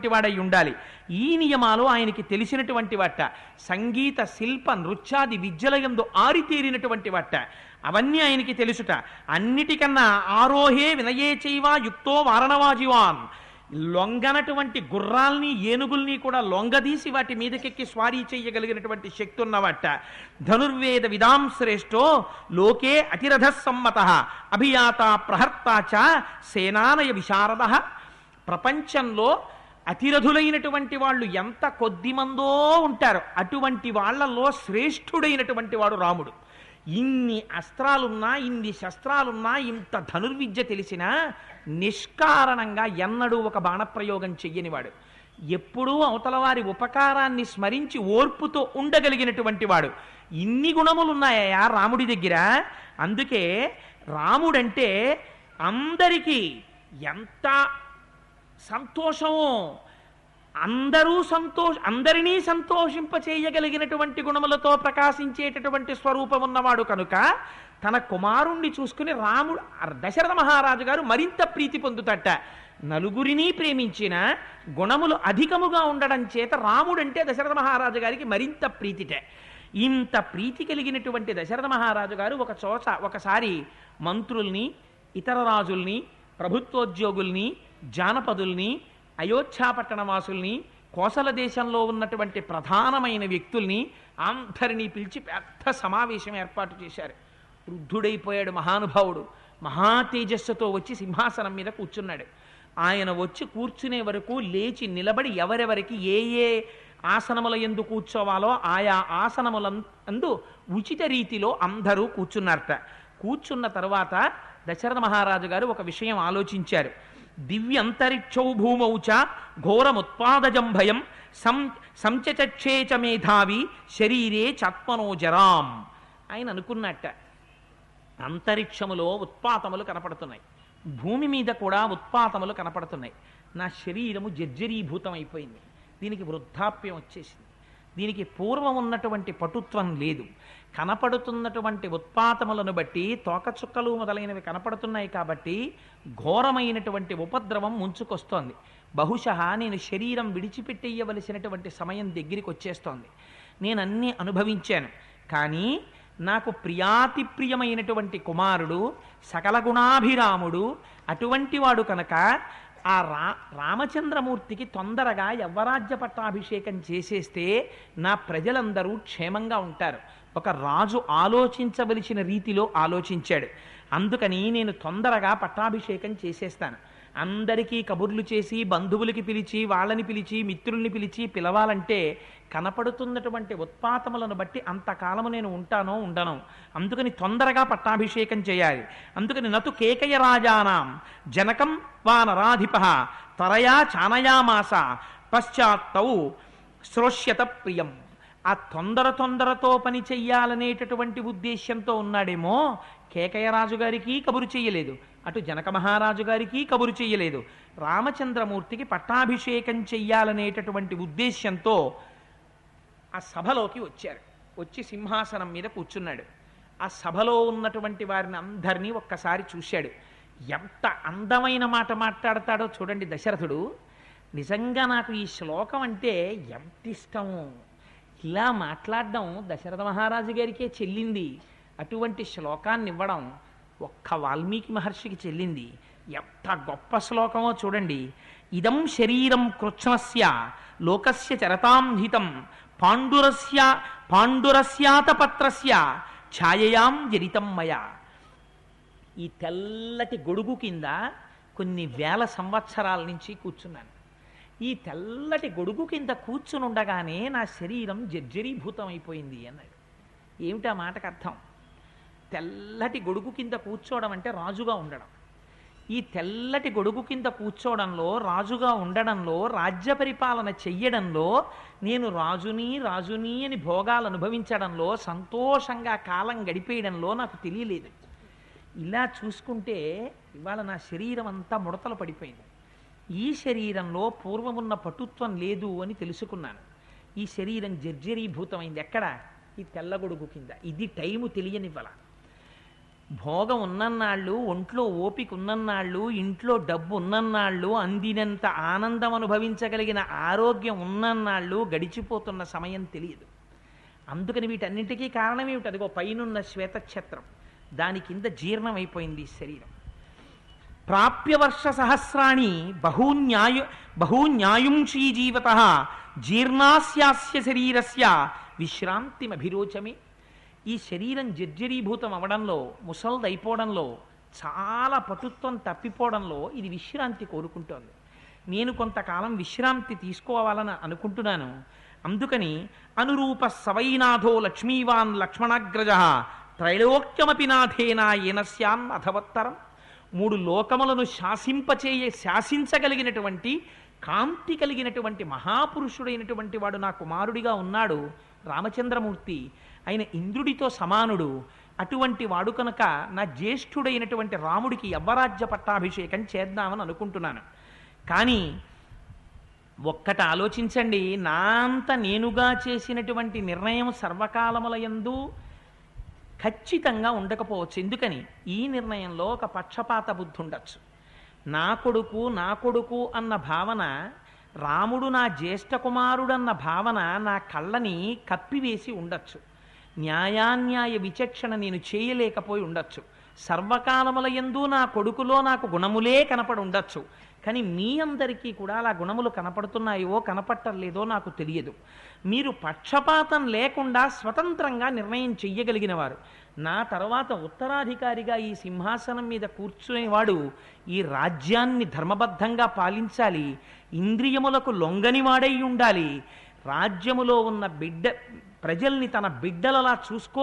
వాడై ఉండాలి. ఈ నియమాలు ఆయనకి తెలిసినటువంటి వాట. సంగీత శిల్ప నృత్యాది విద్యల యందు ఆరితేరినటువంటి వాట. అవన్నీ ఆయనకి తెలుసుట. అన్నిటికన్నా ఆరోహే వినయే చైవ యుక్తో వారణవాజివాన్, లొంగనటువంటి గుర్రాల్ని ఏనుగుల్ని కూడా లొంగదీసి వాటి మీదకెక్కి స్వారీ చేయగలిగినటువంటి శక్తి ఉన్నవాట. ధనుర్వేద విదాం శ్రేష్టో లోకే అతిరథ సమ్మత అభియాత ప్రహర్తాచ సేనానయ విశారద. ప్రపంచంలో అతిరథులైనటువంటి వాళ్ళు ఎంత కొద్దిమందో ఉంటారు. అటువంటి వాళ్లలో శ్రేష్ఠుడైనటువంటి వాడు రాముడు. ఇన్ని అస్త్రాలున్నా, ఇన్ని శస్త్రాలున్నా, ఇంత ధనుర్విద్య తెలిసినా నిష్కారణంగా ఎన్నడూ ఒక బాణప్రయోగం చెయ్యనివాడు. ఎప్పుడూ అవతల వారి ఉపకారాన్ని స్మరించి ఓర్పుతో ఉండగలిగినటువంటి వాడు. ఇన్ని గుణములున్నాయా రాముడి దగ్గర. అందుకే రాముడంటే అందరికీ ఎంత సంతోషమో, అందరినీ సంతోషింపచేయగలిగినటువంటి గుణములతో ప్రకాశించేటటువంటి స్వరూపం ఉన్నవాడు కనుక తన కుమారుణ్ణి చూసుకుని రాముడు దశరథ మహారాజు గారు మరింత ప్రీతి పొందుతట. నలుగురిని ప్రేమించిన గుణములు అధికముగా ఉండడం చేత రాముడంటే దశరథ మహారాజు గారికి మరింత ప్రీతిటే. ఇంత ప్రీతి కలిగినటువంటి దశరథ మహారాజు గారు ఒకసారి మంత్రుల్ని, ఇతర రాజుల్ని, ప్రభుత్వోద్యోగుల్ని, జానపదుల్ని, అయోధ్యాపట్టణ వాసుల్ని, కోసల దేశంలో ఉన్నటువంటి ప్రధానమైన వ్యక్తుల్ని అందరినీ పిలిచి పెద్ద సమావేశం ఏర్పాటు చేశారు. వృద్ధుడైపోయాడు మహానుభావుడు. మహా తేజస్సుతో వచ్చి సింహాసనం మీద కూర్చున్నాడు. ఆయన వచ్చి కూర్చునే వరకు లేచి నిలబడి ఎవరెవరికి ఏ ఏ ఆసనముల యందు కూర్చోవాలో ఆయా ఆసనములందు ఉచిత రీతిలో అందరూ కూర్చున్నారట. కూర్చున్న తర్వాత దశరథ మహారాజు గారు ఒక విషయం ఆలోచించారు. దివ్యంతరిక్షౌ భూమౌచ ఘోరముత్పాదజం భయం సంచచక్షేచ మేధావి శరీరే చాత్మనో జరాం. ఆయన అనుకున్నట్ట, అంతరిక్షములో ఉత్పాతములు కనపడుతున్నాయి, భూమి మీద కూడా ఉత్పాతములు కనపడుతున్నాయి. నా శరీరము జర్జరీభూతం అయిపోయింది. దీనికి వృద్ధాప్యం వచ్చేసింది. దీనికి పూర్వం ఉన్నటువంటి పటుత్వం లేదు. కనపడుతున్నటువంటి ఉత్పాతములను బట్టి తోకచుక్కలు మొదలైనవి కనపడుతున్నాయి కాబట్టి ఘోరమైనటువంటి ఉపద్రవం ముంచుకొస్తోంది. బహుశः నేను శరీరం విడిచిపెట్టేయవలసినటువంటి సమయం దగ్గరికి వచ్చేస్తోంది. నేను అన్నీ అనుభవించాను. కానీ నాకు ప్రియాతి ప్రియమైనటువంటి కుమారుడు, సకల గుణాభిరాముడు అటువంటి వాడు కనుక ఆ రామచంద్రమూర్తికి తొందరగా యవ్వరాజ్య పట్టాభిషేకం చేసేస్తే నా ప్రజలందరూ క్షేమంగా ఉంటారు. ఒక రాజు ఆలోచించవలసిన రీతిలో ఆలోచించాడు. అందుకని నేను తొందరగా పట్టాభిషేకం చేసేస్తాను. అందరికీ కబుర్లు చేసి, బంధువులకి పిలిచి, వాళ్ళని పిలిచి, మిత్రుల్ని పిలిచి పిలవాలంటే కనపడుతున్నటువంటి ఉత్పాతములను బట్టి అంతకాలము నేను ఉంటానో ఉండను. అందుకని తొందరగా పట్టాభిషేకం చేయాలి. అందుకని నతు కేకయ రాజానాం జనకం వా నరాధిప తరయా చానయామాస పశ్చాత్తౌ శ్రోష్యత ప్రియం. ఆ తొందరతో పని చెయ్యాలనేటటువంటి ఉద్దేశ్యంతో ఉన్నాడేమో. కేకయరాజు గారికి కబురు చెయ్యలేదు, అటు జనక మహారాజు గారికి కబురు చెయ్యలేదు. రామచంద్రమూర్తికి పట్టాభిషేకం చెయ్యాలనేటటువంటి ఉద్దేశ్యంతో ఆ సభలోకి వచ్చారు. వచ్చి సింహాసనం మీద కూర్చున్నాడు. ఆ సభలో ఉన్నటువంటి వారిని అందరినీ ఒక్కసారి చూశాడు. ఎంత అందమైన మాట మాట్లాడతాడో చూడండి దశరథుడు. నిజంగా నాకు ఈ శ్లోకం అంటే ఎంత ఇష్టమో. ఇలా మాట్లాడడం దశరథ మహారాజు గారికే చెల్లింది. అటువంటి శ్లోకాన్ని ఇవ్వడం ఒక్క వాల్మీకి మహర్షికి చెల్లింది. ఎంత గొప్ప శ్లోకమో చూడండి. ఇదం శరీరం కృత్స్నస్య లోకస్య చరతాం హితం పాండురస్యాతపత్రస్య ఛాయయాం జరితం మయా. ఈ తెల్లటి గొడుగు కింద కొన్ని వేల సంవత్సరాల నుంచి కూర్చున్నాను. ఈ తెల్లటి గొడుగు కింద కూర్చుని ఉండగానే నా శరీరం జర్జరీభూతం అయిపోయింది అన్నాడు. ఏమిటా మాటకు అర్థం? తెల్లటి గొడుగు కింద కూర్చోవడం అంటే రాజుగా ఉండడం. ఈ తెల్లటి గొడుగు కింద కూర్చోవడంలో, రాజుగా ఉండడంలో, రాజ్య పరిపాలన చెయ్యడంలో, నేను రాజుని అని భోగాలు అనుభవించడంలో, సంతోషంగా కాలం గడిపేయడంలో నాకు తెలియలేదు. ఇలా చూసుకుంటే ఇవాళ నా శరీరం అంతా ముడతలు పడిపోయింది. ఈ శరీరంలో పూర్వమున్న పటుత్వం లేదు అని తెలుసుకున్నాను. ఈ శరీరం జర్జరీభూతమైంది. ఎక్కడ? ఈ తెల్లగొడుగు కింద. ఇది టైము తెలియనివ్వల. భోగం ఉన్నన్నాళ్ళు, ఒంట్లో ఓపిక ఉన్నన్నాళ్ళు, ఇంట్లో డబ్బు ఉన్నన్నాళ్ళు, అందినంత ఆనందం అనుభవించగలిగిన ఆరోగ్యం ఉన్నన్నాళ్ళు గడిచిపోతున్న సమయం తెలియదు. అందుకని వీటన్నింటికీ కారణం ఏమిటి? అదిగో పైనున్న శ్వేతఛత్రం, దాని కింద జీర్ణమైపోయింది ఈ శరీరం. ప్రాప్యవర్ష సహస్రాణి బహూన్యాయుంషీ జీవత జీర్ణాస్యాస్య శరీరస్య విశ్రాంతిమభిరోచమే. ఈ శరీరం జర్జరీభూతం అవడంలో, ముసల్దైపోవడంలో, చాలా పటుత్వం తప్పిపోవడంలో ఇది విశ్రాంతి కోరుకుంటోంది. నేను కొంతకాలం విశ్రాంతి తీసుకోవాలని అనుకుంటున్నాను. అందుకని అనురూప సవైనాథో లక్ష్మీవాన్ లక్ష్మణాగ్రజ త్రైలోక్యమపి నాథేనా ఏనస్యాన్ అథవత్తరం. 3 లోకములను శాసించగలిగినటువంటి, కాంతి కలిగినటువంటి మహాపురుషుడైనటువంటి వాడు నా కుమారుడిగా ఉన్నాడు రామచంద్రమూర్తి. ఆయన ఇంద్రుడితో సమానుడు. అటువంటి వాడు కనుక నా జ్యేష్ఠుడైనటువంటి రాముడికి యవ్వరాజ్య పట్టాభిషేకం చేద్దామని అనుకుంటున్నాను. కానీ ఒక్కటి ఆలోచించండి, నా అంత నేనుగా చేసినటువంటి నిర్ణయం సర్వకాలములయందు ఖచ్చితంగా ఉండకపోవచ్చు. ఎందుకని? ఈ నిర్ణయంలో ఒక పక్షపాత బుద్ధి ఉండొచ్చు. నా కొడుకు అన్న భావన, రాముడు నా జ్యేష్ఠ కుమారుడన్న భావన నా కళ్ళని కప్పివేసి ఉండొచ్చు. న్యాయాన్యాయ విచక్షణ నేను చేయలేకపోయి ఉండొచ్చు. సర్వకాలములయందు నా కొడుకులో నాకు గుణములే కనపడి ఉండొచ్చు. కానీ మీ అందరికీ కూడా అలా గుణములు కనపడుతున్నాయో కనపట్టలేదో నాకు తెలియదు. మీరు పక్షపాతం లేకుండా స్వతంత్రంగా నిర్ణయం చెయ్యగలిగిన వారు. నా తర్వాత ఉత్తరాధికారిగా ఈ సింహాసనం మీద కూర్చునేవాడు ఈ రాజ్యాన్ని ధర్మబద్ధంగా పాలించాలి, ఇంద్రియములకు లొంగనివాడై ఉండాలి, రాజ్యములో ఉన్న ప్రజల్ని తన బిడ్డలలా చూసుకో